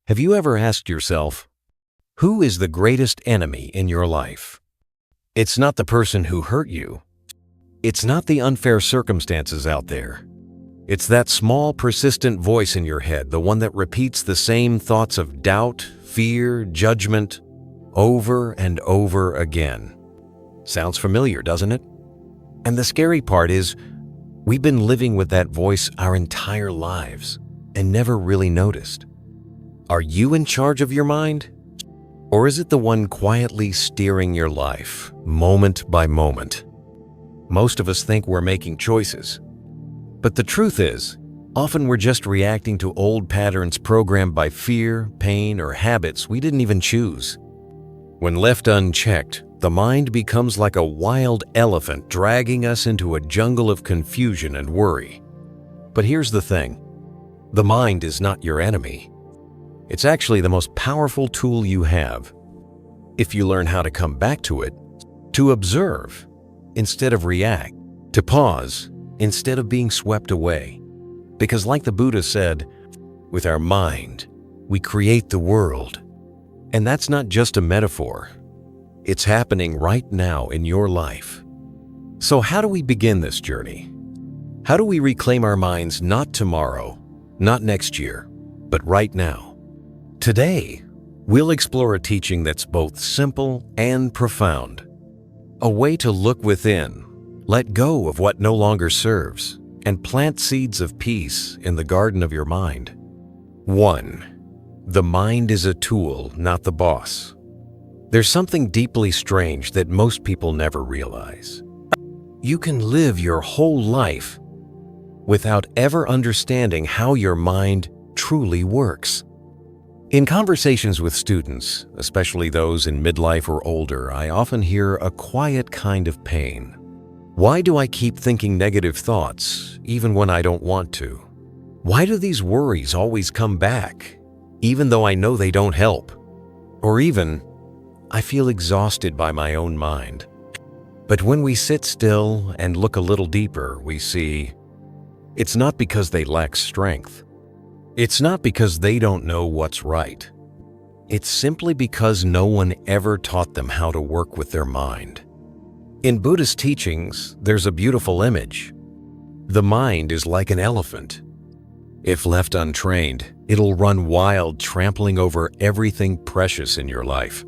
Have you ever asked yourself, who is the greatest enemy in your life? It's not the person who hurt you. It's not the unfair circumstances out there. It's that small, persistent voice in your head, the one that repeats the same thoughts of doubt, fear, judgment, over and over again. Sounds familiar, doesn't it? And the scary part is, we've been living with that voice our entire lives and never really noticed. Are you in charge of your mind? Or is it the one quietly steering your life, moment by moment? Most of us think we're making choices. But the truth is, often we're just reacting to old patterns programmed by fear, pain, or habits we didn't even choose. When left unchecked, the mind becomes like a wild elephant dragging us into a jungle of confusion and worry. But here's the thing. The mind is not your enemy. It's actually the most powerful tool you have. If you learn how to come back to it, to observe instead of react, to pause instead of being swept away. Because like the Buddha said, with our mind, we create the world. And that's not just a metaphor. It's happening right now in your life. So how do we begin this journey? How do we reclaim our minds not tomorrow, not next year, but right now? Today, we'll explore a teaching that's both simple and profound. A way to look within, let go of what no longer serves, and plant seeds of peace in the garden of your mind. 1. The mind is a tool, not the boss. There's something deeply strange that most people never realize. You can live your whole life without ever understanding how your mind truly works. In conversations with students, especially those in midlife or older, I often hear a quiet kind of pain. Why do I keep thinking negative thoughts, even when I don't want to? Why do these worries always come back, even though I know they don't help? Or even, I feel exhausted by my own mind. But when we sit still and look a little deeper, we see it's not because they lack strength. It's not because they don't know what's right. It's simply because no one ever taught them how to work with their mind. In Buddhist teachings, there's a beautiful image. The mind is like an elephant. If left untrained, it'll run wild, trampling over everything precious in your life.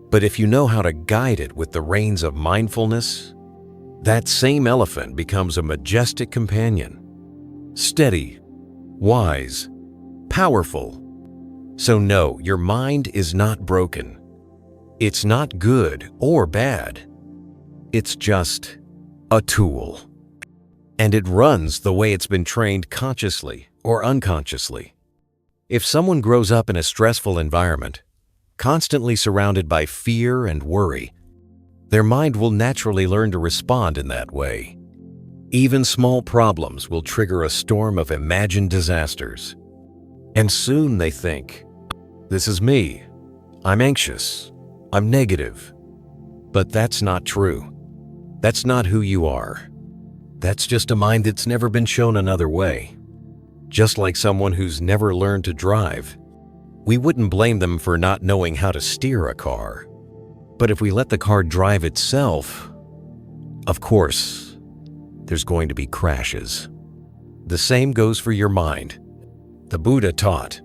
But if you know how to guide it with the reins of mindfulness, that same elephant becomes a majestic companion. Steady, wise, powerful. So no, your mind is not broken. It's not good or bad. It's just a tool. And it runs the way it's been trained consciously or unconsciously. If someone grows up in a stressful environment, constantly surrounded by fear and worry, their mind will naturally learn to respond in that way. Even small problems will trigger a storm of imagined disasters. And soon they think, this is me. I'm anxious. I'm negative. But that's not true. That's not who you are. That's just a mind that's never been shown another way. Just like someone who's never learned to drive, we wouldn't blame them for not knowing how to steer a car. But if we let the car drive itself, of course, there's going to be crashes. The same goes for your mind. The Buddha taught,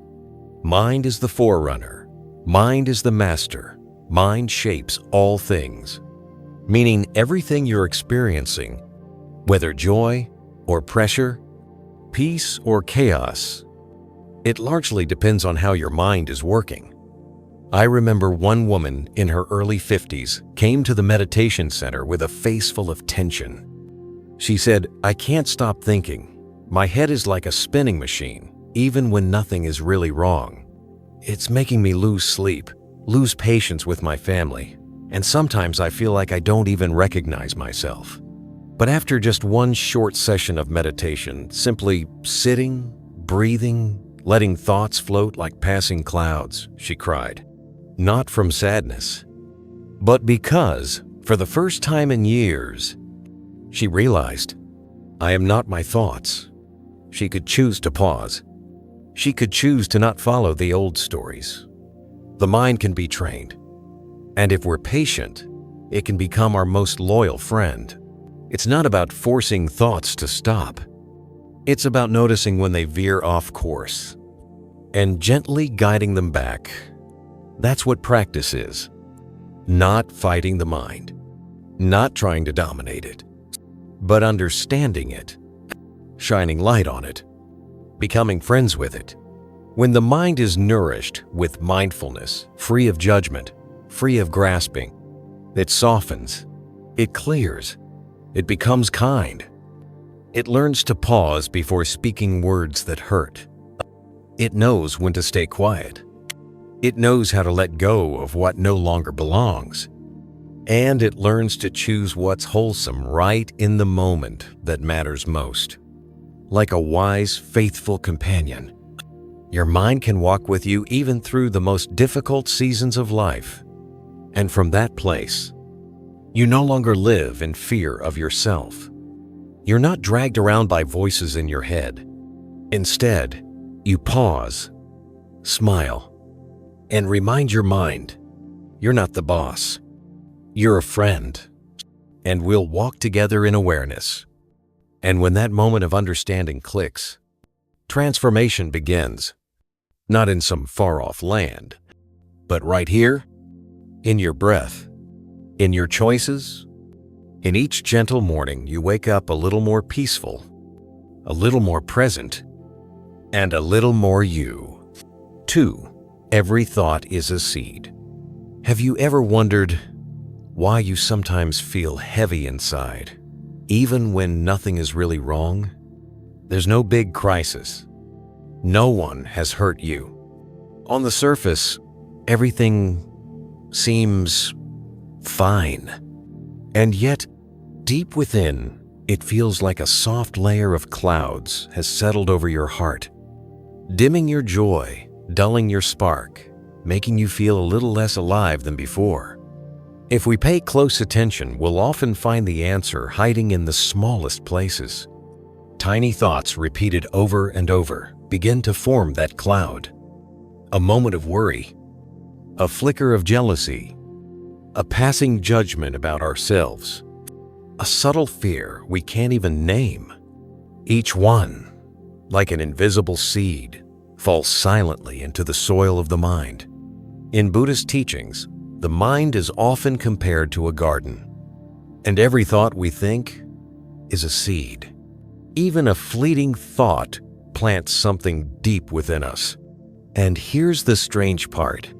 mind is the forerunner, mind is the master, mind shapes all things. Meaning everything you're experiencing, whether joy or pressure, peace or chaos, it largely depends on how your mind is working. I remember one woman in her early 50s came to the meditation center with a face full of tension. She said, I can't stop thinking. My head is like a spinning machine, even when nothing is really wrong. It's making me lose sleep, lose patience with my family, and sometimes I feel like I don't even recognize myself. But after just one short session of meditation, simply sitting, breathing, letting thoughts float like passing clouds, she cried. Not from sadness, but because, for the first time in years, she realized, I am not my thoughts. She could choose to pause. She could choose to not follow the old stories. The mind can be trained, and if we're patient, it can become our most loyal friend. It's not about forcing thoughts to stop. It's about noticing when they veer off course and gently guiding them back. That's what practice is. Not fighting the mind, not trying to dominate it, but understanding it, shining light on it, becoming friends with it. When the mind is nourished with mindfulness, free of judgment, free of grasping, it softens, it clears, it becomes kind. It learns to pause before speaking words that hurt. It knows when to stay quiet. It knows how to let go of what no longer belongs. And it learns to choose what's wholesome right in the moment that matters most. Like a wise, faithful companion, your mind can walk with you even through the most difficult seasons of life. And from that place, you no longer live in fear of yourself. You're not dragged around by voices in your head. Instead, you pause, smile, and remind your mind, you're not the boss. You're a friend, and we'll walk together in awareness. And when that moment of understanding clicks, transformation begins, not in some far-off land, but right here, in your breath, in your choices. In each gentle morning, you wake up a little more peaceful, a little more present, and a little more you. 2. Every thought is a seed. Have you ever wondered why you sometimes feel heavy inside, even when nothing is really wrong? There's no big crisis. No one has hurt you. On the surface, everything seems fine. And yet, deep within, it feels like a soft layer of clouds has settled over your heart, dimming your joy, dulling your spark, making you feel a little less alive than before. If we pay close attention, we'll often find the answer hiding in the smallest places. Tiny thoughts repeated over and over begin to form that cloud. A moment of worry, a flicker of jealousy, a passing judgment about ourselves, a subtle fear we can't even name. Each one, like an invisible seed, falls silently into the soil of the mind. In Buddhist teachings, the mind is often compared to a garden, and every thought we think is a seed. Even a fleeting thought plants something deep within us. And here's the strange part.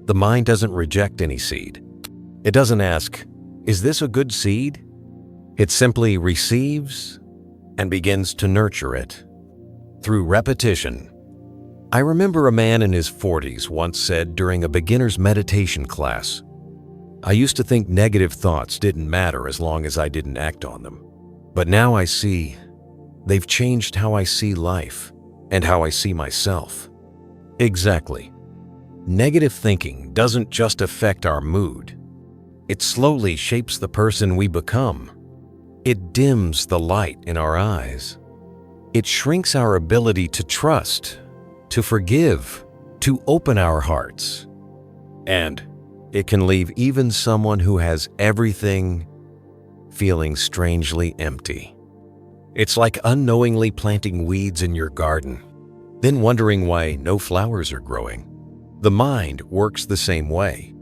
The mind doesn't reject any seed. It doesn't ask, is this a good seed? It simply receives and begins to nurture it through repetition. I remember a man in his 40s once said during a beginner's meditation class, I used to think negative thoughts didn't matter as long as I didn't act on them. But now I see they've changed how I see life and how I see myself. Exactly. Negative thinking doesn't just affect our mood. It slowly shapes the person we become. It dims the light in our eyes. It shrinks our ability to trust, to forgive, to open our hearts. And it can leave even someone who has everything feeling strangely empty. It's like unknowingly planting weeds in your garden, then wondering why no flowers are growing. The mind works the same way.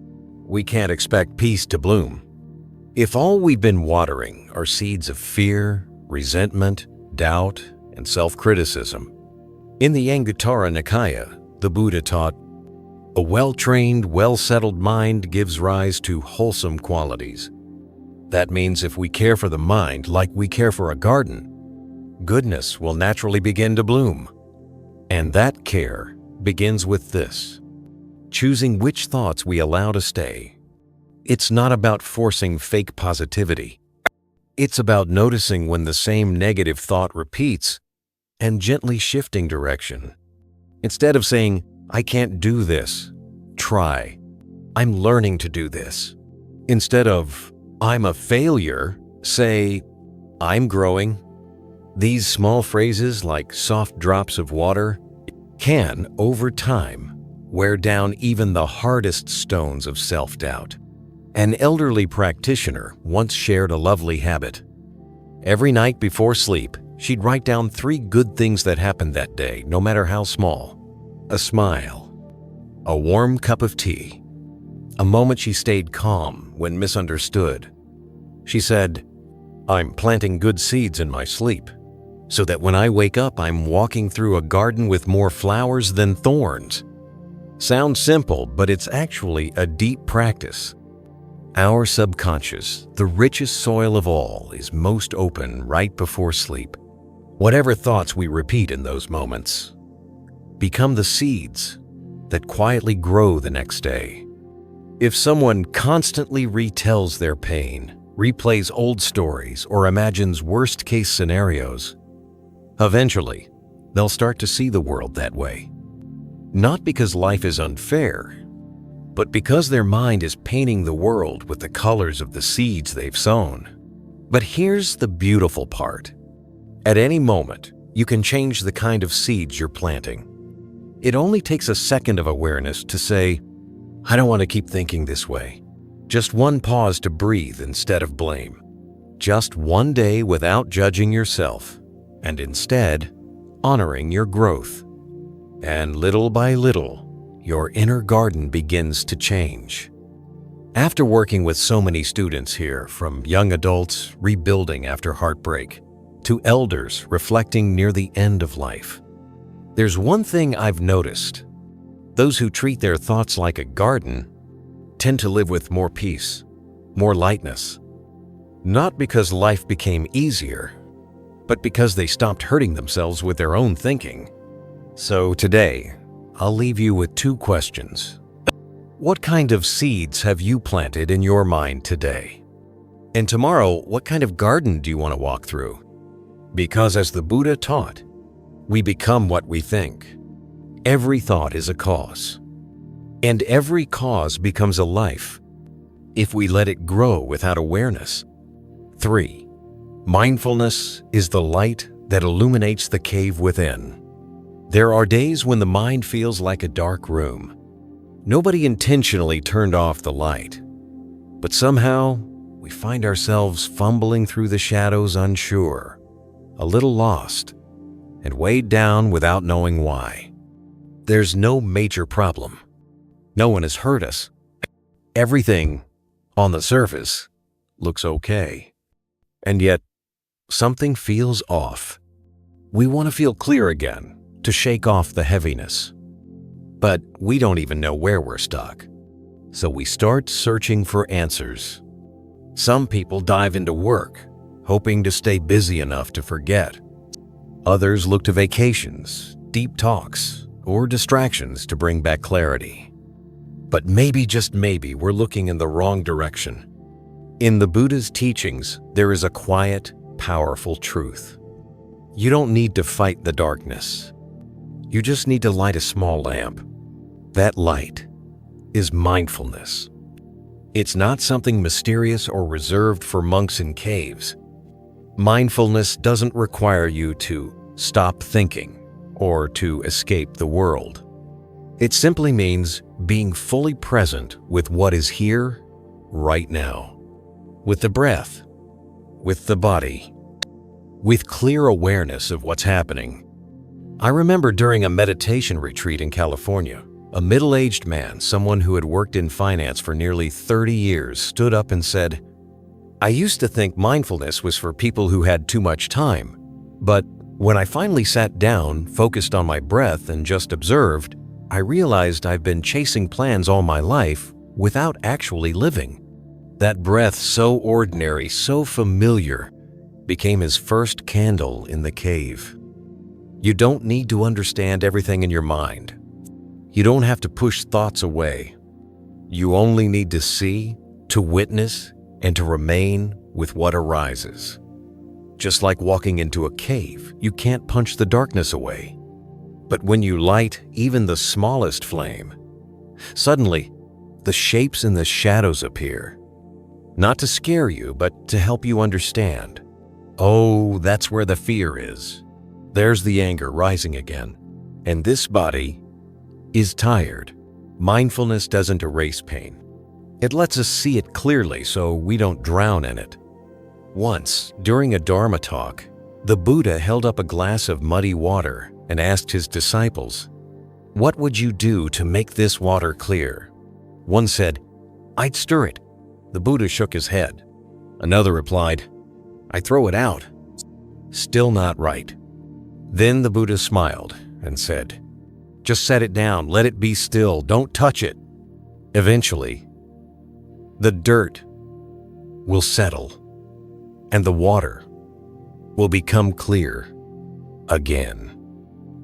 We can't expect peace to bloom if all we've been watering are seeds of fear, resentment, doubt, and self-criticism. In the Anguttara Nikaya, the Buddha taught, a well-trained, well-settled mind gives rise to wholesome qualities. That means if we care for the mind like we care for a garden, goodness will naturally begin to bloom. And that care begins with this: choosing which thoughts we allow to stay. It's not about forcing fake positivity. It's about noticing when the same negative thought repeats and gently shifting direction. Instead of saying, I can't do this, try, I'm learning to do this. Instead of, I'm a failure, say, I'm growing. These small phrases, like soft drops of water, can, over time, wear down even the hardest stones of self-doubt. An elderly practitioner once shared a lovely habit. Every night before sleep, she'd write down 3 good things that happened that day, no matter how small. A smile, a warm cup of tea, a moment she stayed calm when misunderstood. She said, "I'm planting good seeds in my sleep, so that when I wake up, I'm walking through a garden with more flowers than thorns." Sounds simple, but it's actually a deep practice. Our subconscious, the richest soil of all, is most open right before sleep. Whatever thoughts we repeat in those moments become the seeds that quietly grow the next day. If someone constantly retells their pain, replays old stories, or imagines worst-case scenarios, eventually, they'll start to see the world that way. Not because life is unfair, but because their mind is painting the world with the colors of the seeds they've sown. But here's the beautiful part. At any moment, you can change the kind of seeds you're planting. It only takes a second of awareness to say, "I don't want to keep thinking this way." Just one pause to breathe instead of blame. Just one day without judging yourself, and instead honoring your growth. And little by little, your inner garden begins to change. After working with so many students here, from young adults rebuilding after heartbreak to elders reflecting near the end of life, there's one thing I've noticed. Those who treat their thoughts like a garden tend to live with more peace, more lightness. Not because life became easier, but because they stopped hurting themselves with their own thinking. So today, I'll leave you with 2 questions. What kind of seeds have you planted in your mind today? And tomorrow, what kind of garden do you want to walk through? Because as the Buddha taught, we become what we think. Every thought is a cause, and every cause becomes a life if we let it grow without awareness. 3. Mindfulness is the light that illuminates the cave within. There are days when the mind feels like a dark room. Nobody intentionally turned off the light, but somehow we find ourselves fumbling through the shadows, unsure, a little lost, and weighed down without knowing why. There's no major problem. No one has hurt us. Everything, on the surface, looks okay. And yet, something feels off. We want to feel clear again, to shake off the heaviness. But we don't even know where we're stuck. So we start searching for answers. Some people dive into work, hoping to stay busy enough to forget. Others look to vacations, deep talks, or distractions to bring back clarity. But maybe, just maybe, we're looking in the wrong direction. In the Buddha's teachings, there is a quiet, powerful truth. You don't need to fight the darkness. You just need to light a small lamp. That light is mindfulness. It's not something mysterious or reserved for monks in caves. Mindfulness doesn't require you to stop thinking or to escape the world. It simply means being fully present with what is here, right now. With the breath, with the body, with clear awareness of what's happening. I remember during a meditation retreat in California, a middle-aged man, someone who had worked in finance for nearly 30 years, stood up and said, "I used to think mindfulness was for people who had too much time, but when I finally sat down, focused on my breath, and just observed, I realized I've been chasing plans all my life without actually living." That breath, so ordinary, so familiar, became his first candle in the cave. You don't need to understand everything in your mind. You don't have to push thoughts away. You only need to see, to witness, and to remain with what arises. Just like walking into a cave, you can't punch the darkness away. But when you light even the smallest flame, suddenly the shapes and the shadows appear. Not to scare you, but to help you understand. Oh, that's where the fear is. There's the anger rising again. And this body is tired. Mindfulness doesn't erase pain. It lets us see it clearly so we don't drown in it. Once, during a Dharma talk, the Buddha held up a glass of muddy water and asked his disciples, "What would you do to make this water clear?" One said, "I'd stir it." The Buddha shook his head. Another replied, "I throw it out." Still not right. Then the Buddha smiled and said, "Just set it down, let it be still, don't touch it." Eventually, the dirt will settle and the water will become clear again.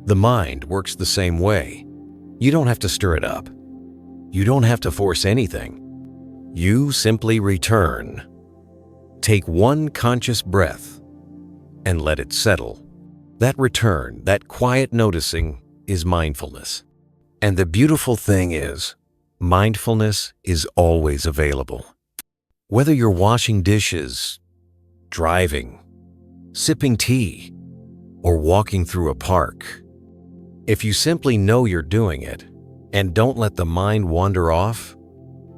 The mind works the same way. You don't have to stir it up. You don't have to force anything. You simply return. Take one conscious breath and let it settle. That return, that quiet noticing, is mindfulness. And the beautiful thing is, mindfulness is always available. Whether you're washing dishes, driving, sipping tea, or walking through a park, if you simply know you're doing it and don't let the mind wander off,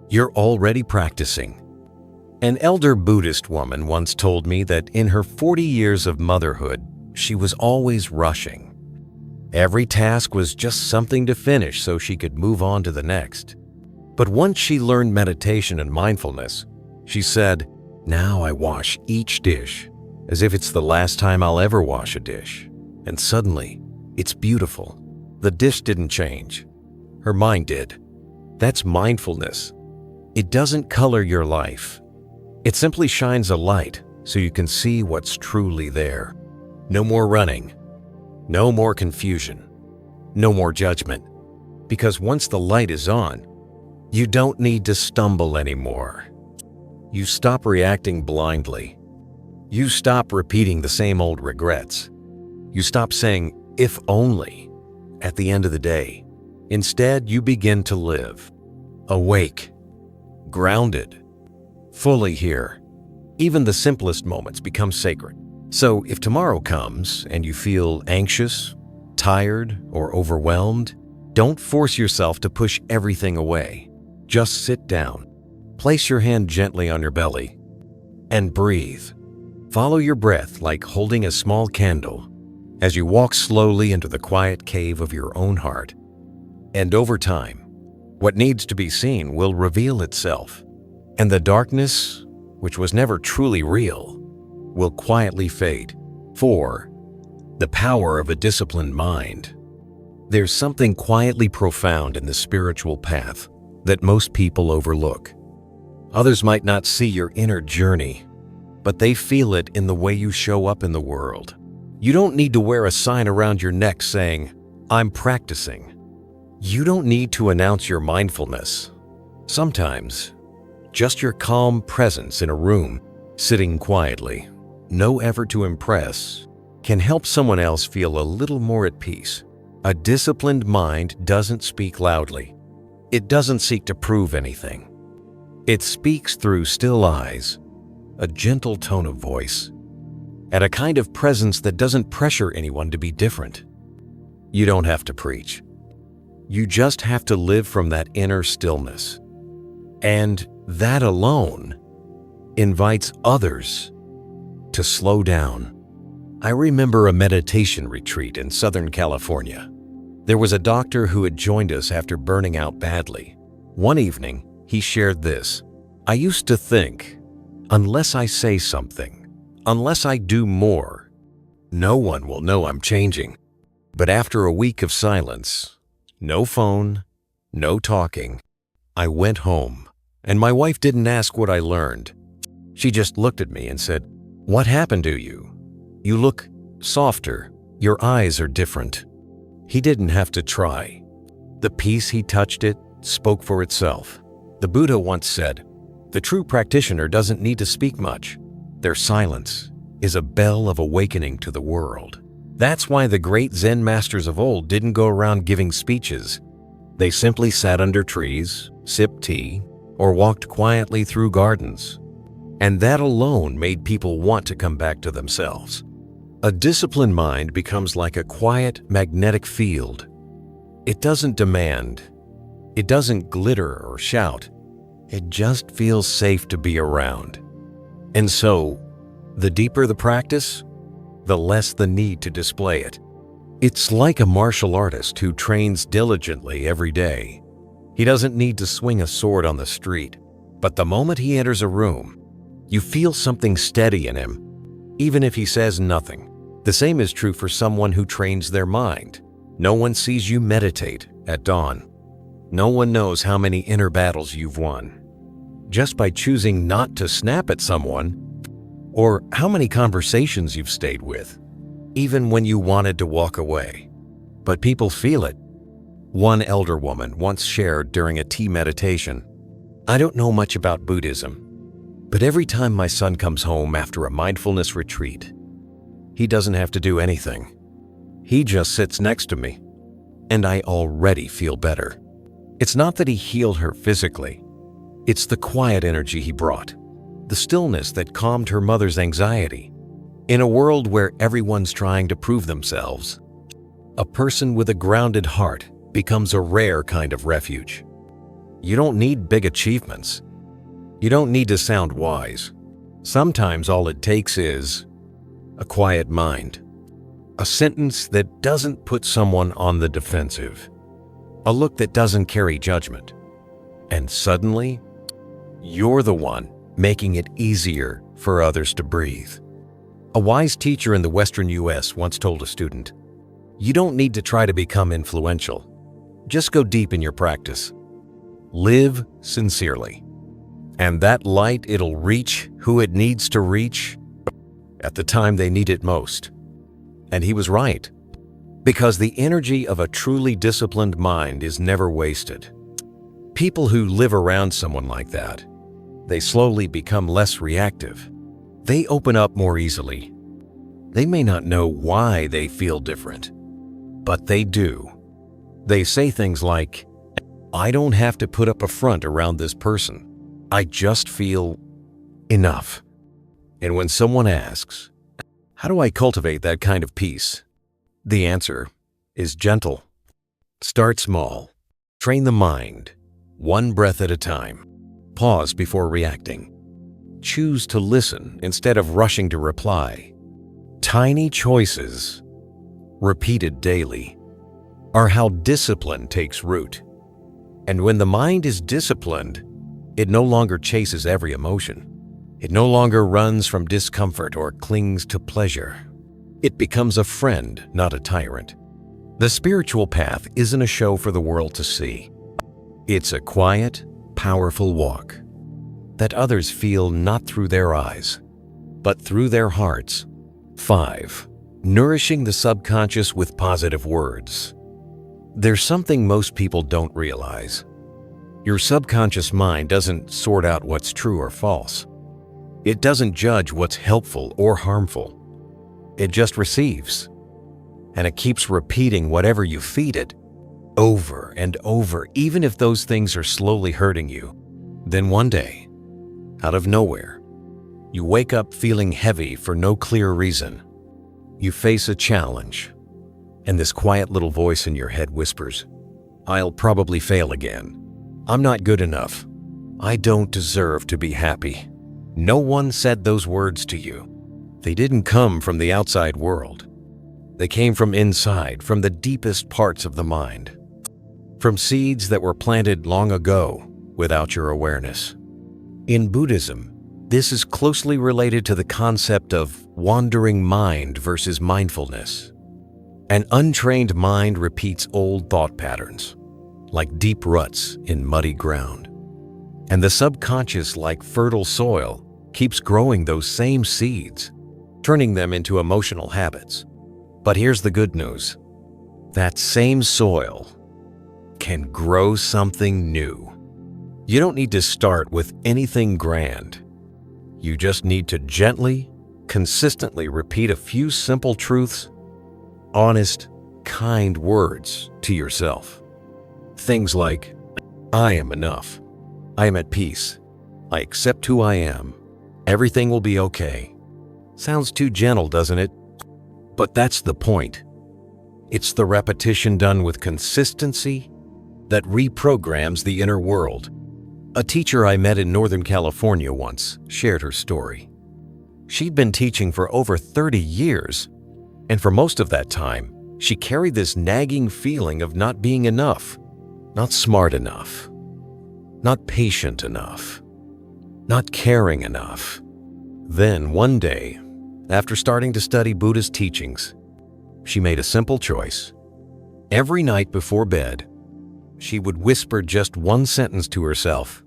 you're already practicing. An elder Buddhist woman once told me that in her 40 years of motherhood, she was always rushing. Every task was just something to finish so she could move on to the next. But once she learned meditation and mindfulness, she said, "Now I wash each dish as if it's the last time I'll ever wash a dish. And suddenly, it's beautiful. The dish didn't change. Her mind did." That's mindfulness. It doesn't color your life. It simply shines a light so you can see what's truly there. No more running. No more confusion. No more judgment. Because once the light is on, you don't need to stumble anymore. You stop reacting blindly. You stop repeating the same old regrets. You stop saying, "if only," at the end of the day. Instead, you begin to live. Awake. Grounded. Fully here. Even the simplest moments become sacred. So if tomorrow comes and you feel anxious, tired, or overwhelmed, don't force yourself to push everything away. Just sit down. Place your hand gently on your belly and breathe. Follow your breath like holding a small candle as you walk slowly into the quiet cave of your own heart. And over time, what needs to be seen will reveal itself, and the darkness, which was never truly real, will quietly fade. 4. The power of a disciplined mind. There's something quietly profound in the spiritual path that most people overlook. Others might not see your inner journey, but they feel it in the way you show up in the world. You don't need to wear a sign around your neck saying, "I'm practicing." You don't need to announce your mindfulness. Sometimes, just your calm presence in a room, sitting quietly, no effort to impress, can help someone else feel a little more at peace. A disciplined mind doesn't speak loudly. It doesn't seek to prove anything. It speaks through still eyes, a gentle tone of voice, and a kind of presence that doesn't pressure anyone to be different. You don't have to preach. You just have to live from that inner stillness. And that alone invites others to slow down. I remember a meditation retreat in Southern California. There was a doctor who had joined us after burning out badly. One evening, he shared this: "I used to think, unless I say something, unless I do more, no one will know I'm changing. But after a week of silence, no phone, no talking, I went home, and my wife didn't ask what I learned. She just looked at me and said, 'What happened to you? You look softer. Your eyes are different.' He didn't have to try. The peace he touched it spoke for itself. The Buddha once said, 'The true practitioner doesn't need to speak much. Their silence is a bell of awakening to the world.' That's why the great Zen masters of old didn't go around giving speeches. They simply sat under trees, sipped tea, or walked quietly through gardens. And that alone made people want to come back to themselves. A disciplined mind becomes like a quiet, magnetic field. It doesn't demand. It doesn't glitter or shout. It just feels safe to be around. And so, the deeper the practice, the less the need to display it. It's like a martial artist who trains diligently every day. He doesn't need to swing a sword on the street, but the moment he enters a room, you feel something steady in him, even if he says nothing. The same is true for someone who trains their mind. No one sees you meditate at dawn. No one knows how many inner battles you've won, just by choosing not to snap at someone, or how many conversations you've stayed with, even when you wanted to walk away. But people feel it. One elder woman once shared during a tea meditation, "I don't know much about Buddhism, but every time my son comes home after a mindfulness retreat, he doesn't have to do anything. He just sits next to me, and I already feel better." It's not that he healed her physically. It's the quiet energy he brought, the stillness that calmed her mother's anxiety. In a world where everyone's trying to prove themselves, a person with a grounded heart becomes a rare kind of refuge. You don't need big achievements. You don't need to sound wise. Sometimes all it takes is a quiet mind, a sentence that doesn't put someone on the defensive, a look that doesn't carry judgment. And suddenly, you're the one making it easier for others to breathe. A wise teacher in the Western US once told a student, "You don't need to try to become influential. Just go deep in your practice. Live sincerely. And that light, it'll reach who it needs to reach at the time they need it most." And he was right, because the energy of a truly disciplined mind is never wasted. People who live around someone like that, they slowly become less reactive. They open up more easily. They may not know why they feel different, but they do. They say things like, "I don't have to put up a front around this person. I just feel enough." And when someone asks, "How do I cultivate that kind of peace?" the answer is gentle. Start small. Train the mind, one breath at a time. Pause before reacting. Choose to listen instead of rushing to reply. Tiny choices, repeated daily, are how discipline takes root. And when the mind is disciplined, it no longer chases every emotion. It no longer runs from discomfort or clings to pleasure. It becomes a friend, not a tyrant. The spiritual path isn't a show for the world to see. It's a quiet, powerful walk that others feel not through their eyes, but through their hearts. 5. Nourishing the subconscious with positive words. There's something most people don't realize. Your subconscious mind doesn't sort out what's true or false. It doesn't judge what's helpful or harmful. It just receives. And it keeps repeating whatever you feed it, over and over, even if those things are slowly hurting you. Then one day, out of nowhere, you wake up feeling heavy for no clear reason. You face a challenge, and this quiet little voice in your head whispers, "I'll probably fail again. I'm not good enough. I don't deserve to be happy." No one said those words to you. They didn't come from the outside world. They came from inside, from the deepest parts of the mind, from seeds that were planted long ago without your awareness. In Buddhism, this is closely related to the concept of wandering mind versus mindfulness. An untrained mind repeats old thought patterns, like deep ruts in muddy ground. And the subconscious, like fertile soil, keeps growing those same seeds, turning them into emotional habits. But here's the good news. That same soil can grow something new. You don't need to start with anything grand. You just need to gently, consistently repeat a few simple truths, honest, kind words to yourself. Things like, "I am enough. I am at peace. I accept who I am. Everything will be okay." Sounds too gentle, doesn't it? But that's the point. It's the repetition done with consistency that reprograms the inner world. A teacher I met in Northern California once shared her story. She'd been teaching for over 30 years, and for most of that time, she carried this nagging feeling of not being enough, not smart enough, not patient enough, not caring enough. Then one day, after starting to study Buddhist teachings, she made a simple choice. Every night before bed, she would whisper just one sentence to herself: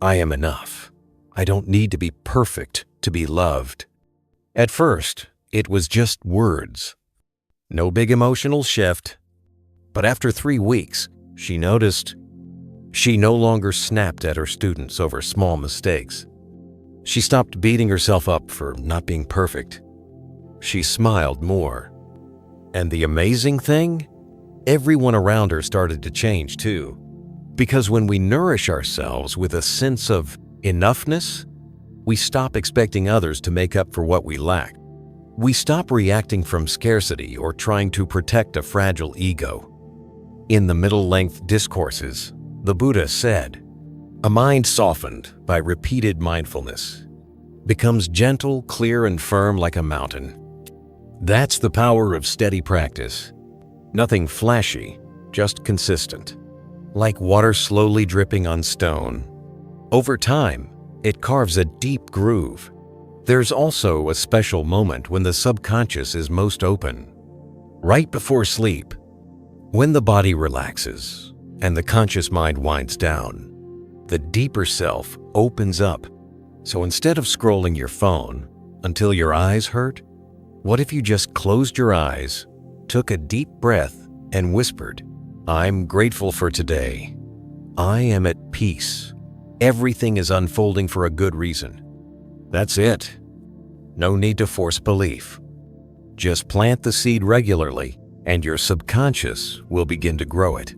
"I am enough. I don't need to be perfect to be loved." At first, it was just words. No big emotional shift. But after 3 weeks, she noticed she no longer snapped at her students over small mistakes. She stopped beating herself up for not being perfect. She smiled more. And the amazing thing? Everyone around her started to change too. Because when we nourish ourselves with a sense of enoughness, we stop expecting others to make up for what we lack. We stop reacting from scarcity or trying to protect a fragile ego. In the middle-length discourses, the Buddha said, "A mind softened by repeated mindfulness becomes gentle, clear, and firm like a mountain." That's the power of steady practice. Nothing flashy, just consistent. Like water slowly dripping on stone. Over time, it carves a deep groove. There's also a special moment when the subconscious is most open. Right before sleep, when the body relaxes and the conscious mind winds down, the deeper self opens up. So instead of scrolling your phone until your eyes hurt, what if you just closed your eyes, took a deep breath, and whispered, "I'm grateful for today. I am at peace. Everything is unfolding for a good reason." That's it. No need to force belief. Just plant the seed regularly, and your subconscious will begin to grow it.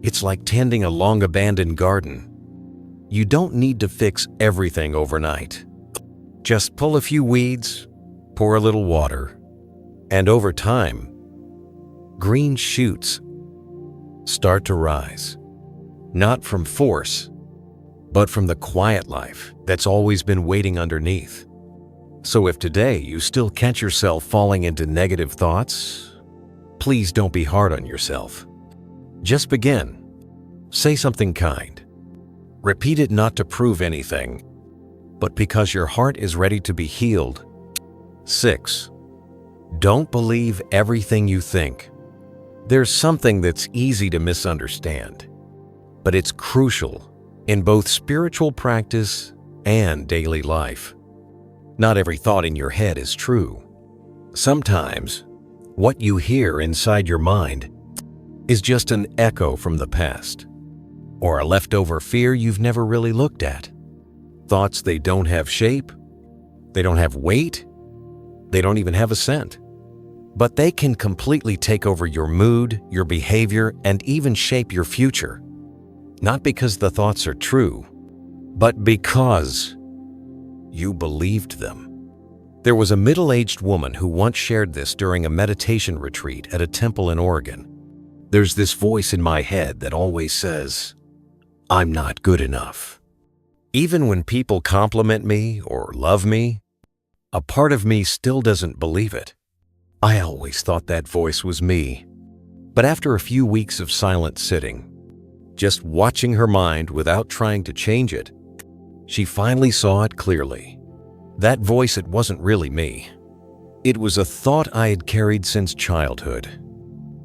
It's like tending a long-abandoned garden. You don't need to fix everything overnight. Just pull a few weeds, pour a little water, and over time, green shoots start to rise. Not from force, but from the quiet life that's always been waiting underneath. So if today you still catch yourself falling into negative thoughts, please don't be hard on yourself. Just begin. Say something kind. Repeat it not to prove anything, but because your heart is ready to be healed. 6. Don't believe everything you think. There's something that's easy to misunderstand, but it's crucial in both spiritual practice and daily life. Not every thought in your head is true. Sometimes, what you hear inside your mind is just an echo from the past, or a leftover fear you've never really looked at. Thoughts, they don't have shape, they don't have weight, they don't even have a scent. But they can completely take over your mood, your behavior, and even shape your future. Not because the thoughts are true, but because you believed them. There was a middle-aged woman who once shared this during a meditation retreat at a temple in Oregon. There's this voice in my head that always says, "I'm not good enough." Even when people compliment me or love me, a part of me still doesn't believe it. I always thought that voice was me. But after a few weeks of silent sitting, just watching her mind without trying to change it, she finally saw it clearly. That voice, it wasn't really me. It was a thought I had carried since childhood.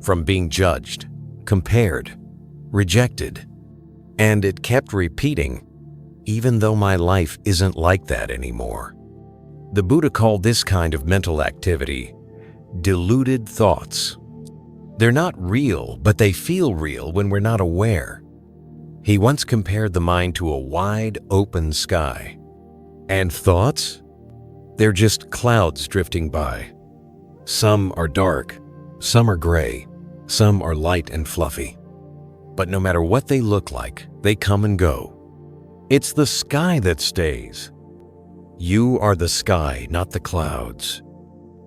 From being judged, compared, rejected. And it kept repeating, even though my life isn't like that anymore. The Buddha called this kind of mental activity deluded thoughts. They're not real, but they feel real when we're not aware. He once compared the mind to a wide, open sky. And thoughts? They're just clouds drifting by. Some are dark, some are gray, some are light and fluffy. But no matter what they look like, they come and go. It's the sky that stays. You are the sky, not the clouds.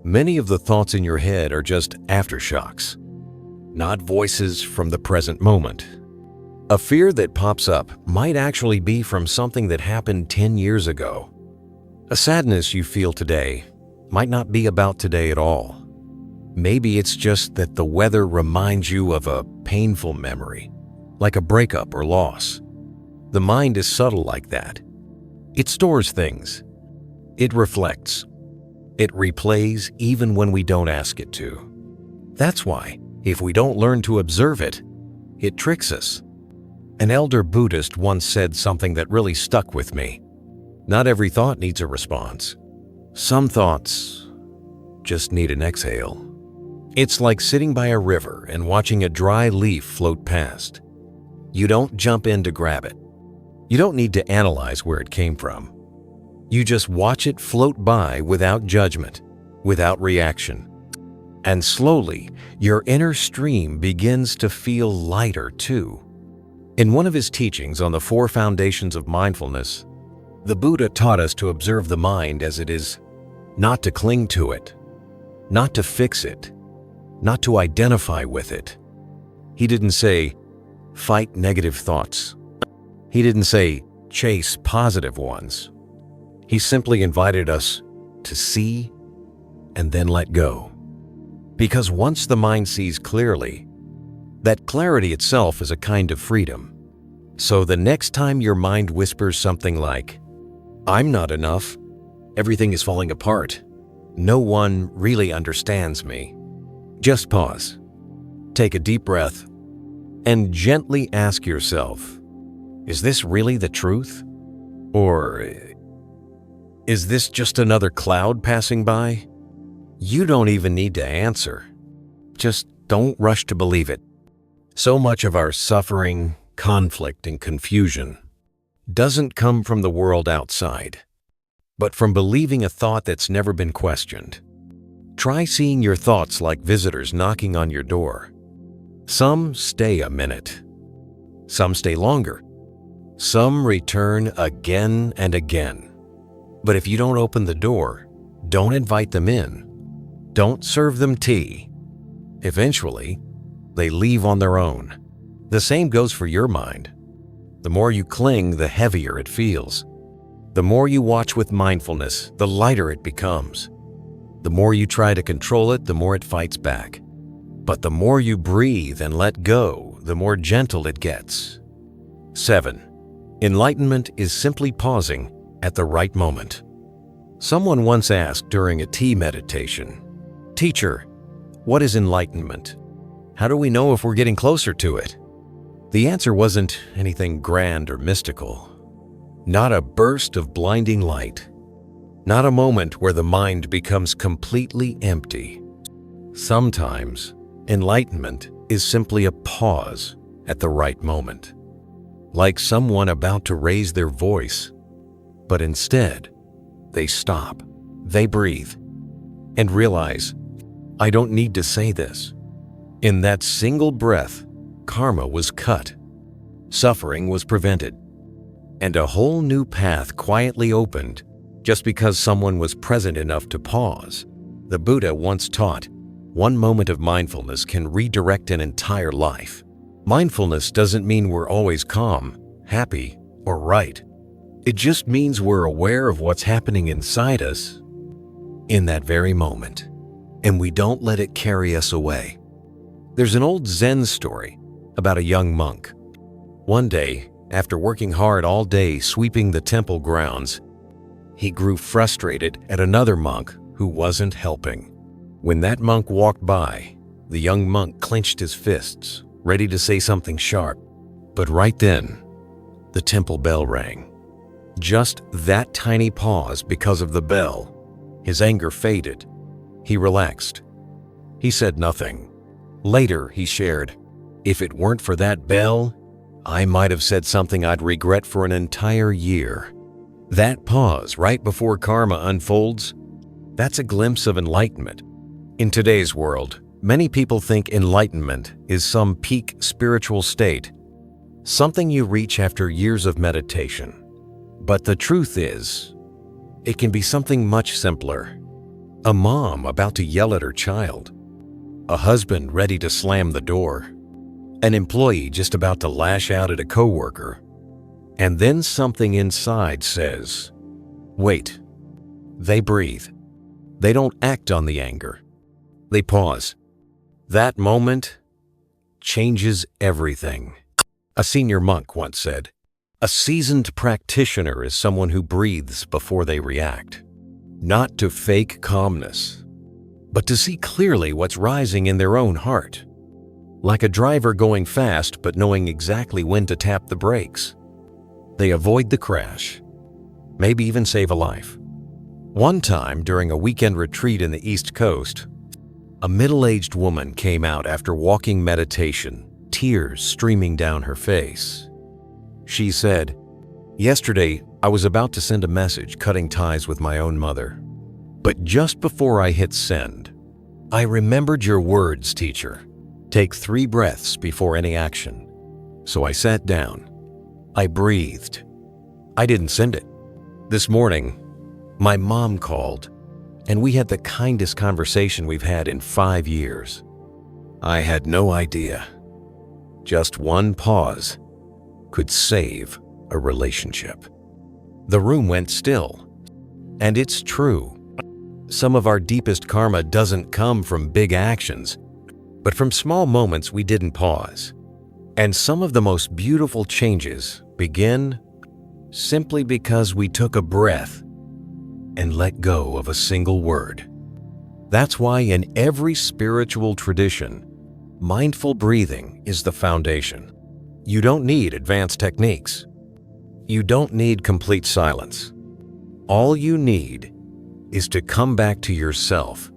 Many of the thoughts in your head are just aftershocks, not voices from the present moment. A fear that pops up might actually be from something that happened 10 years ago. A sadness you feel today might not be about today at all. Maybe it's just that the weather reminds you of a painful memory, like a breakup or loss. The mind is subtle like that. It stores things. It reflects. It replays even when we don't ask it to. That's why, if we don't learn to observe it, it tricks us. An elder Buddhist once said something that really stuck with me. Not every thought needs a response. Some thoughts just need an exhale. It's like sitting by a river and watching a dry leaf float past. You don't jump in to grab it. You don't need to analyze where it came from. You just watch it float by without judgment, without reaction. And slowly, your inner stream begins to feel lighter too. In one of his teachings on the 4 foundations of mindfulness, the Buddha taught us to observe the mind as it is, not to cling to it, not to fix it, not to identify with it. He didn't say, fight negative thoughts. He didn't say, chase positive ones. He simply invited us to see and then let go. Because once the mind sees clearly, that clarity itself is a kind of freedom. So the next time your mind whispers something like, I'm not enough, everything is falling apart, no one really understands me, just pause, take a deep breath, and gently ask yourself, is this really the truth? Or is this just another cloud passing by? You don't even need to answer. Just don't rush to believe it. So much of our suffering, conflict, and confusion doesn't come from the world outside, but from believing a thought that's never been questioned. Try seeing your thoughts like visitors knocking on your door. Some stay a minute. Some stay longer. Some return again and again. But if you don't open the door, don't invite them in, don't serve them tea, eventually, they leave on their own. The same goes for your mind. The more you cling, the heavier it feels. The more you watch with mindfulness, the lighter it becomes. The more you try to control it, the more it fights back. But the more you breathe and let go, the more gentle it gets. 7. Enlightenment is simply pausing at the right moment. Someone once asked during a tea meditation, "Teacher, what is enlightenment? How do we know if we're getting closer to it?" The answer wasn't anything grand or mystical. Not a burst of blinding light. Not a moment where the mind becomes completely empty. Sometimes, enlightenment is simply a pause at the right moment. Like someone about to raise their voice, but instead, they stop, they breathe, and realize, I don't need to say this. In that single breath, karma was cut, suffering was prevented, and a whole new path quietly opened just because someone was present enough to pause. The Buddha once taught, one moment of mindfulness can redirect an entire life. Mindfulness doesn't mean we're always calm, happy, or right. It just means we're aware of what's happening inside us in that very moment, and we don't let it carry us away. There's an old Zen story about a young monk. One day, after working hard all day sweeping the temple grounds, he grew frustrated at another monk who wasn't helping. When that monk walked by, the young monk clenched his fists, ready to say something sharp. But right then, the temple bell rang. Just that tiny pause because of the bell. His anger faded. He relaxed. He said nothing. Later, he shared, "If it weren't for that bell, I might have said something I'd regret for an entire year." That pause right before karma unfolds, that's a glimpse of enlightenment. In today's world, many people think enlightenment is some peak spiritual state, something you reach after years of meditation. But the truth is, it can be something much simpler. a mom about to yell at her child, a husband ready to slam the door, an employee just about to lash out at a coworker. And then something inside says, wait. They breathe. They don't act on the anger. They pause. That moment changes everything. A senior monk once said, "A seasoned practitioner is someone who breathes before they react, not to fake calmness, but to see clearly what's rising in their own heart. Like a driver going fast but knowing exactly when to tap the brakes. They avoid the crash, maybe even save a life." One time during a weekend retreat in the East Coast, a middle-aged woman came out after walking meditation, tears streaming down her face. She said, "Yesterday, I was about to send a message cutting ties with my own mother. But just before I hit send, I remembered your words, teacher. Take 3 breaths before any action. So I sat down. I breathed. I didn't send it. This morning, my mom called, and we had the kindest conversation we've had in 5 years. I had no idea. Just one pause could save a relationship." The room went still. And it's true. Some of our deepest karma doesn't come from big actions, but from small moments we didn't pause. And some of the most beautiful changes begin simply because we took a breath and let go of a single word. That's why in every spiritual tradition, mindful breathing is the foundation. You don't need advanced techniques. You don't need complete silence. All you need is to come back to yourself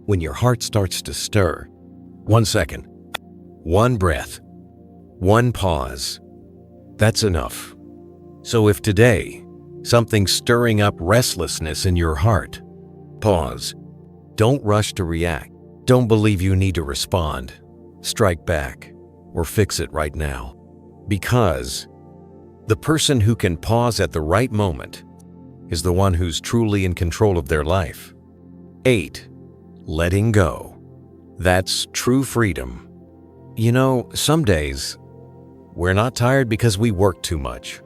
when your heart starts to stir. 1 second, 1 breath, 1 pause. That's enough. So if today something's stirring up restlessness in your heart, pause. Don't rush to react. Don't believe you need to respond. Strike back or fix it right now. Because the person who can pause at the right moment is the one who's truly in control of their life. 8. Letting go. That's true freedom. You know, some days, we're not tired because we work too much.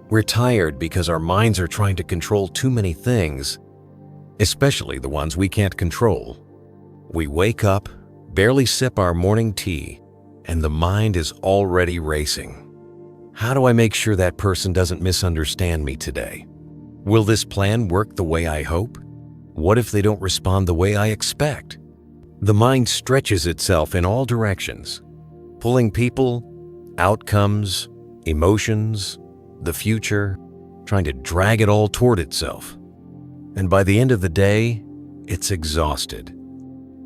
We're tired because our minds are trying to control too many things, especially the ones we can't control. We wake up, barely sip our morning tea, and the mind is already racing. How do I make sure that person doesn't misunderstand me today? Will this plan work the way I hope? What if they don't respond the way I expect? The mind stretches itself in all directions, pulling people, outcomes, emotions, the future, trying to drag it all toward itself. And by the end of the day, it's exhausted.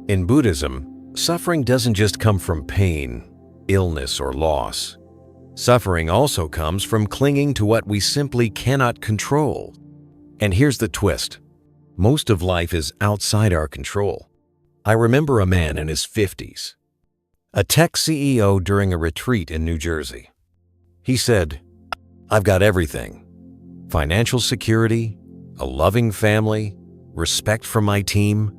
In Buddhism, suffering doesn't just come from pain, illness, or loss. Suffering also comes from clinging to what we simply cannot control. And here's the twist. Most of life is outside our control. I remember a man in his 50s, a tech CEO during a retreat in New Jersey. He said, "I've got everything. Financial security, a loving family, respect from my team,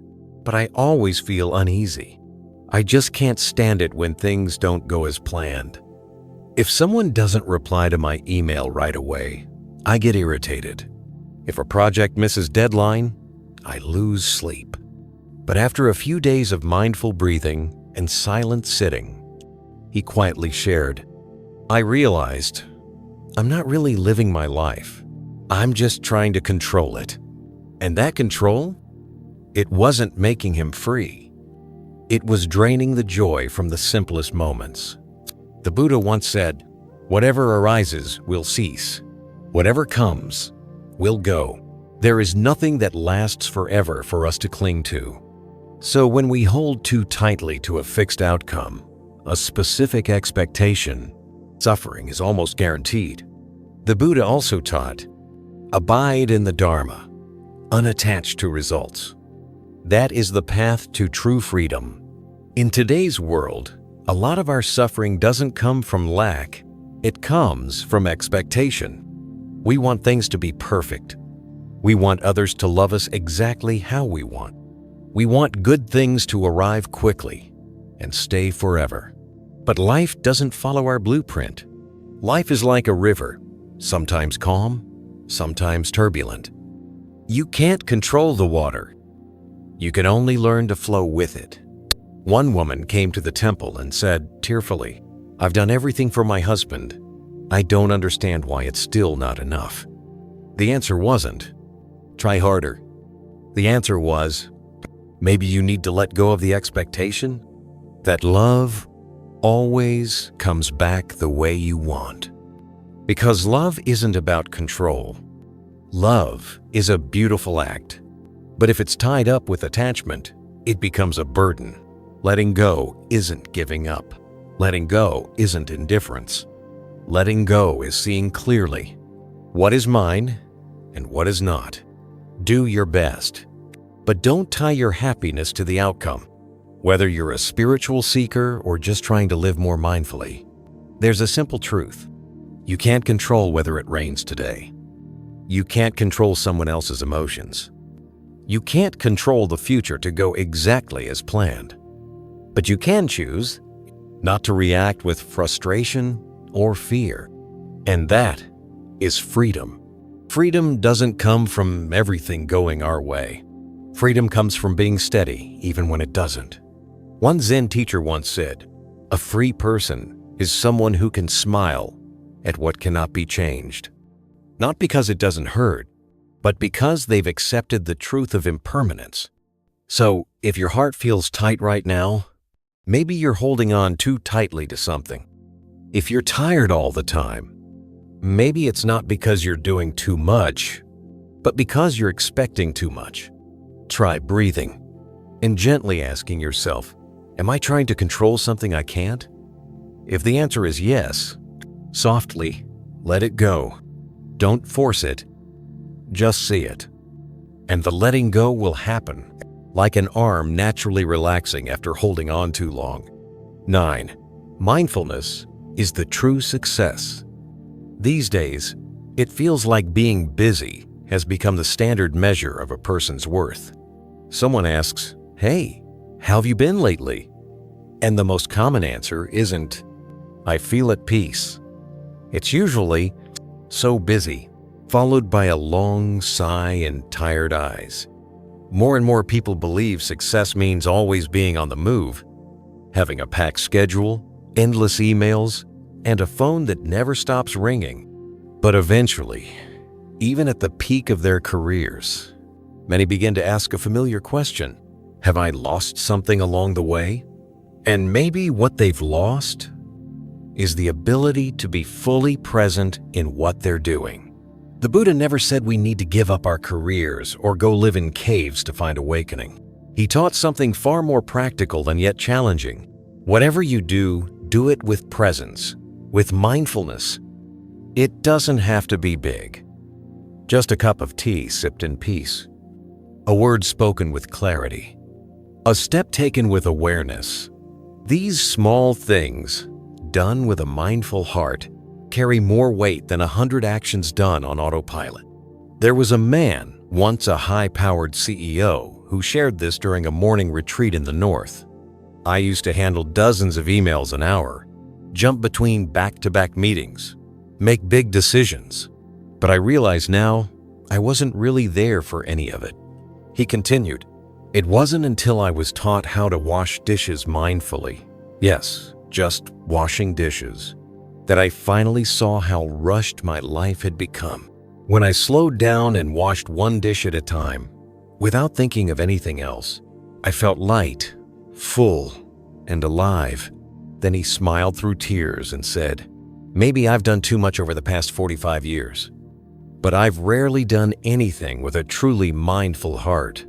but I always feel uneasy. I just can't stand it when things don't go as planned. If someone doesn't reply to my email right away, I get irritated. If a project misses deadline, I lose sleep." But after a few days of mindful breathing and silent sitting, he quietly shared, "I realized I'm not really living my life. I'm just trying to control it." And that control, it wasn't making him free. It was draining the joy from the simplest moments. The Buddha once said, "Whatever arises will cease. Whatever comes will go." There is nothing that lasts forever for us to cling to. So when we hold too tightly to a fixed outcome, a specific expectation, suffering is almost guaranteed. The Buddha also taught, "Abide in the Dharma, unattached to results." That is the path to true freedom. In today's world, a lot of our suffering doesn't come from lack, it comes from expectation. We want things to be perfect. We want others to love us exactly how we want. We want good things to arrive quickly and stay forever. But life doesn't follow our blueprint. Life is like a river, sometimes calm, sometimes turbulent. You can't control the water. You can only learn to flow with it. One woman came to the temple and said tearfully, "I've done everything for my husband. I don't understand why it's still not enough." The answer wasn't, "Try harder." The answer was, maybe you need to let go of the expectation that love always comes back the way you want. Because love isn't about control. Love is a beautiful act. But if it's tied up with attachment, it becomes a burden. Letting go isn't giving up. Letting go isn't indifference. Letting go is seeing clearly what is mine and what is not. Do your best, but don't tie your happiness to the outcome. Whether you're a spiritual seeker or just trying to live more mindfully, there's a simple truth. You can't control whether it rains today. You can't control someone else's emotions. You can't control the future to go exactly as planned. But you can choose not to react with frustration or fear. And that is freedom. Freedom doesn't come from everything going our way. Freedom comes from being steady even when it doesn't. One Zen teacher once said, "A free person is someone who can smile at what cannot be changed. Not because it doesn't hurt, but because they've accepted the truth of impermanence." So, if your heart feels tight right now, maybe you're holding on too tightly to something. If you're tired all the time, maybe it's not because you're doing too much, but because you're expecting too much. Try breathing and gently asking yourself, am I trying to control something I can't? If the answer is yes, softly let it go. Don't force it, just see it. And the letting go will happen, like an arm naturally relaxing after holding on too long. 9. Mindfulness is the true success. These days, it feels like being busy has become the standard measure of a person's worth. Someone asks, "Hey, how have you been lately?" And the most common answer isn't, "I feel at peace." It's usually, "So busy," followed by a long sigh and tired eyes. More and more people believe success means always being on the move, having a packed schedule, endless emails, and a phone that never stops ringing. But eventually, even at the peak of their careers, many begin to ask a familiar question: have I lost something along the way? And maybe what they've lost is the ability to be fully present in what they're doing. The Buddha never said we need to give up our careers or go live in caves to find awakening. He taught something far more practical and yet challenging. Whatever you do, do it with presence, with mindfulness. It doesn't have to be big. Just a cup of tea sipped in peace. A word spoken with clarity. A step taken with awareness. These small things, done with a mindful heart, carry more weight than 100 actions done on autopilot. There was a man, once a high-powered CEO, who shared this during a morning retreat in the North. "I used to handle dozens of emails an hour, jump between back-to-back meetings, make big decisions. But I realize now I wasn't really there for any of it." He continued, "It wasn't until I was taught how to wash dishes mindfully, yes, just washing dishes, that I finally saw how rushed my life had become. When I slowed down and washed one dish at a time, without thinking of anything else, I felt light, full, and alive." Then he smiled through tears and said, "Maybe I've done too much over the past 45 years, but I've rarely done anything with a truly mindful heart."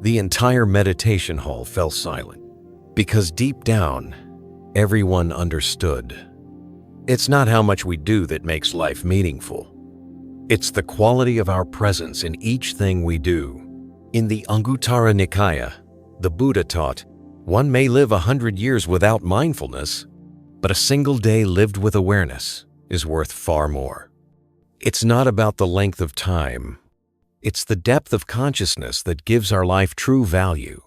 The entire meditation hall fell silent, because deep down, everyone understood. It's not how much we do that makes life meaningful. It's the quality of our presence in each thing we do. In the Anguttara Nikaya, the Buddha taught, one may live 100 years without mindfulness, but a single day lived with awareness is worth far more. It's not about the length of time. It's the depth of consciousness that gives our life true value.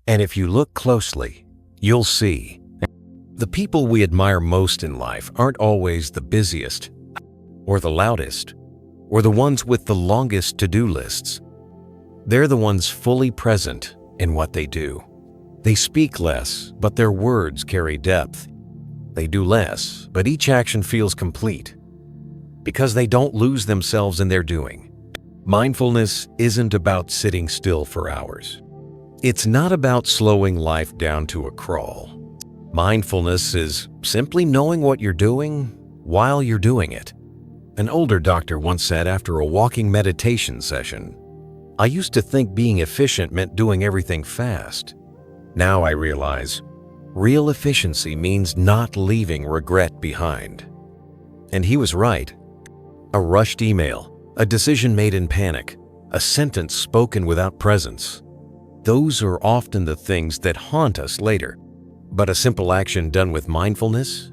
And if you look closely, you'll see the people we admire most in life aren't always the busiest, or the loudest, or the ones with the longest to-do lists. They're the ones fully present in what they do. They speak less, but their words carry depth. They do less, but each action feels complete, because they don't lose themselves in their doing. Mindfulness isn't about sitting still for hours. It's not about slowing life down to a crawl. Mindfulness is simply knowing what you're doing while you're doing it. An older doctor once said after a walking meditation session, "I used to think being efficient meant doing everything fast. Now I realize real efficiency means not leaving regret behind." And he was right. A rushed email, a decision made in panic, a sentence spoken without presence. Those are often the things that haunt us later. But a simple action done with mindfulness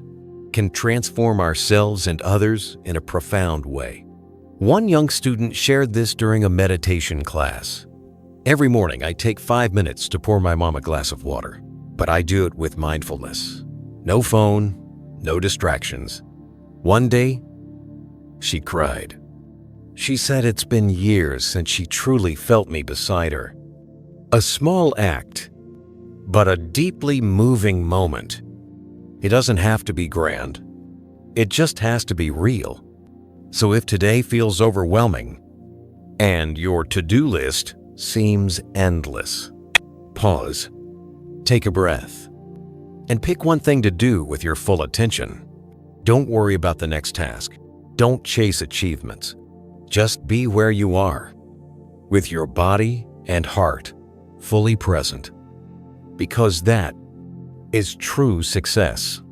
can transform ourselves and others in a profound way. One young student shared this during a meditation class. "Every morning I take 5 minutes to pour my mom a glass of water, but I do it with mindfulness. No phone, no distractions." One day, she cried. She said it's been years since she truly felt me beside her. A small act, but a deeply moving moment. It doesn't have to be grand. It just has to be real. So if today feels overwhelming and your to-do list seems endless, pause, take a breath, and pick one thing to do with your full attention. Don't worry about the next task. Don't chase achievements. Just be where you are, with your body and heart fully present. Because that is true success.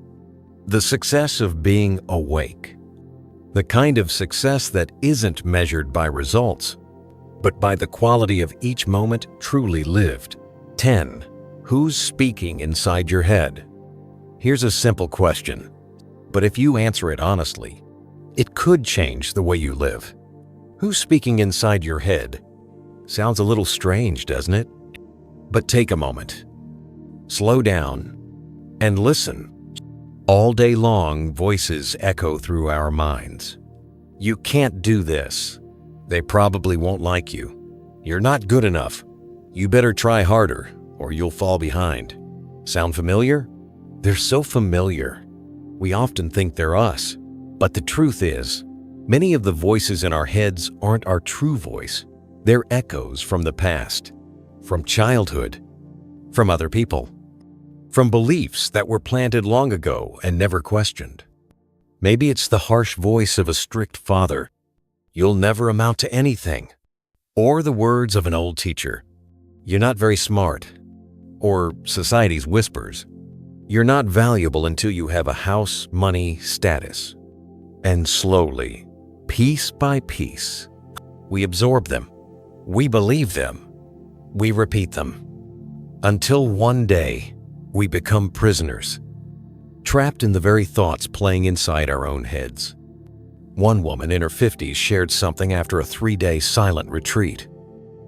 The success of being awake. The kind of success that isn't measured by results, but by the quality of each moment truly lived. 10. Who's speaking inside your head? Here's a simple question, but if you answer it honestly, it could change the way you live. Who's speaking inside your head? Sounds a little strange, doesn't it? But take a moment. Slow down and listen. All day long, voices echo through our minds. "You can't do this. They probably won't like you. You're not good enough. You better try harder or you'll fall behind." Sound familiar? They're so familiar. We often think they're us. But the truth is, many of the voices in our heads aren't our true voice. They're echoes from the past, from childhood, from other people, from beliefs that were planted long ago and never questioned. Maybe it's the harsh voice of a strict father, "You'll never amount to anything," or the words of an old teacher, "You're not very smart," or society's whispers, "You're not valuable until you have a house, money, status." And slowly, piece by piece, we absorb them, we believe them, we repeat them, until one day we become prisoners, trapped in the very thoughts playing inside our own heads. One woman in her 50s shared something after a 3-day silent retreat.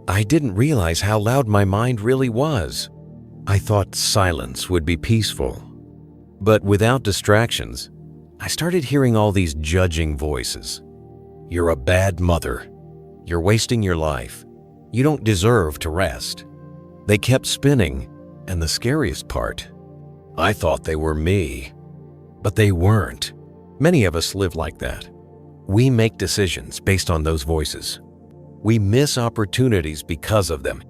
"I didn't realize how loud my mind really was. I thought silence would be peaceful. But without distractions, I started hearing all these judging voices. You're a bad mother. You're wasting your life. You don't deserve to rest." They kept spinning, and the scariest part, I thought they were me, but they weren't. Many of us live like that. We make decisions based on those voices. We miss opportunities because of them.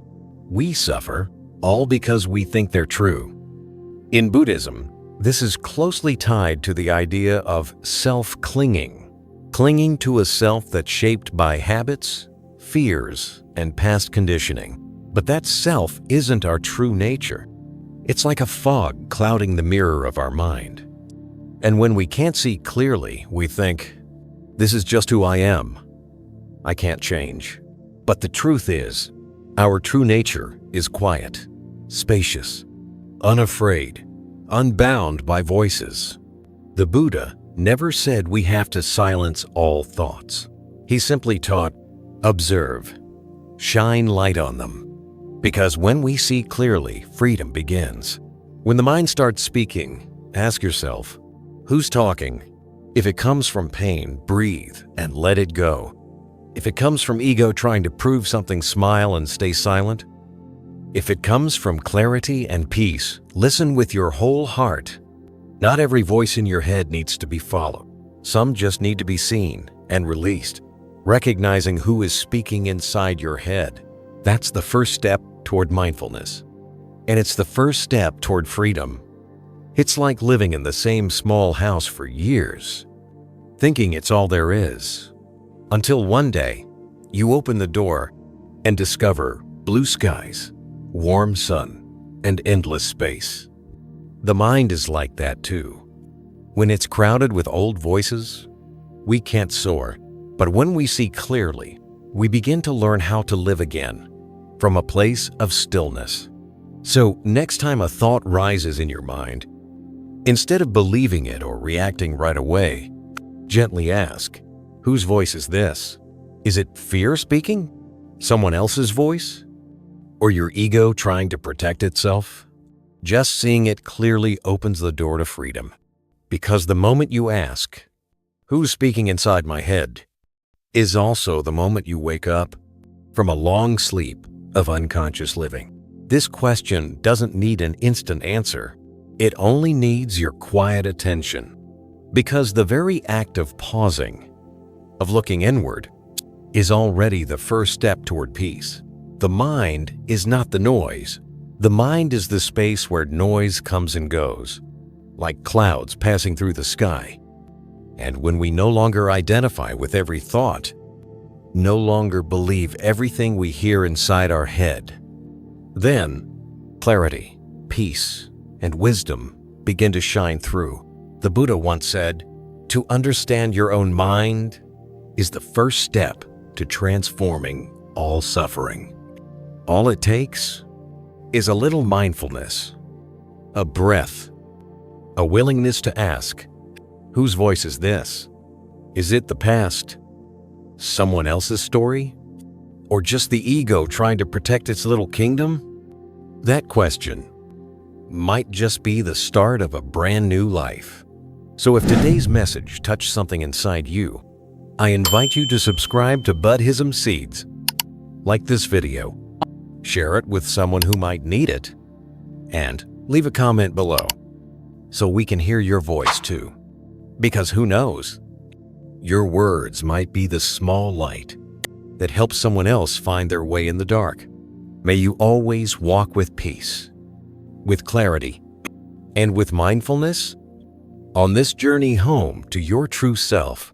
We suffer, all because we think they're true. In Buddhism, this is closely tied to the idea of self-clinging, clinging to a self that's shaped by habits, fears, and past conditioning. But that self isn't our true nature. It's like a fog clouding the mirror of our mind. And when we can't see clearly, we think, "This is just who I am. I can't change." But the truth is, our true nature is quiet, spacious, unafraid, unbound by voices. The Buddha never said we have to silence all thoughts. He simply taught, observe, shine light on them, Because when we see clearly, freedom begins. When the mind starts speaking, ask yourself, who's talking? If it comes from pain, breathe and let it go. If it comes from ego trying to prove something, smile and stay silent. If it comes from clarity and peace, listen with your whole heart. Not every voice in your head needs to be followed. Some just need to be seen and released. Recognizing who is speaking inside your head, that's the first step toward mindfulness. And it's the first step toward freedom. It's like living in the same small house for years, thinking it's all there is. Until one day, you open the door and discover blue skies, warm sun, and endless space. The mind is like that too. When it's crowded with old voices, we can't soar. But when we see clearly, we begin to learn how to live again from a place of stillness. So next time a thought rises in your mind, instead of believing it or reacting right away, gently ask, whose voice is this? Is it fear speaking? Someone else's voice? Or your ego trying to protect itself? Just seeing it clearly opens the door to freedom. Because the moment you ask, who's speaking inside my head, is also the moment you wake up from a long sleep of unconscious living. This question doesn't need an instant answer. It only needs your quiet attention. Because the very act of pausing, of looking inward, is already the first step toward peace. The mind is not the noise. The mind is the space where noise comes and goes, like clouds passing through the sky. And when we no longer identify with every thought, no longer believe everything we hear inside our head, then clarity, peace, and wisdom begin to shine through. The Buddha once said, to understand your own mind is the first step to transforming all suffering. All it takes is a little mindfulness, a breath, a willingness to ask, whose voice is this? Is it the past, someone else's story, or just the ego trying to protect its little kingdom? That question might just be the start of a brand new life. So if today's message touched something inside you, I invite you to subscribe to Buddhism Seeds. Like this video, share it with someone who might need it, and leave a comment below so we can hear your voice too. Because who knows, your words might be the small light that helps someone else find their way in the dark. May you always walk with peace, with clarity, and with mindfulness on this journey home to your true self.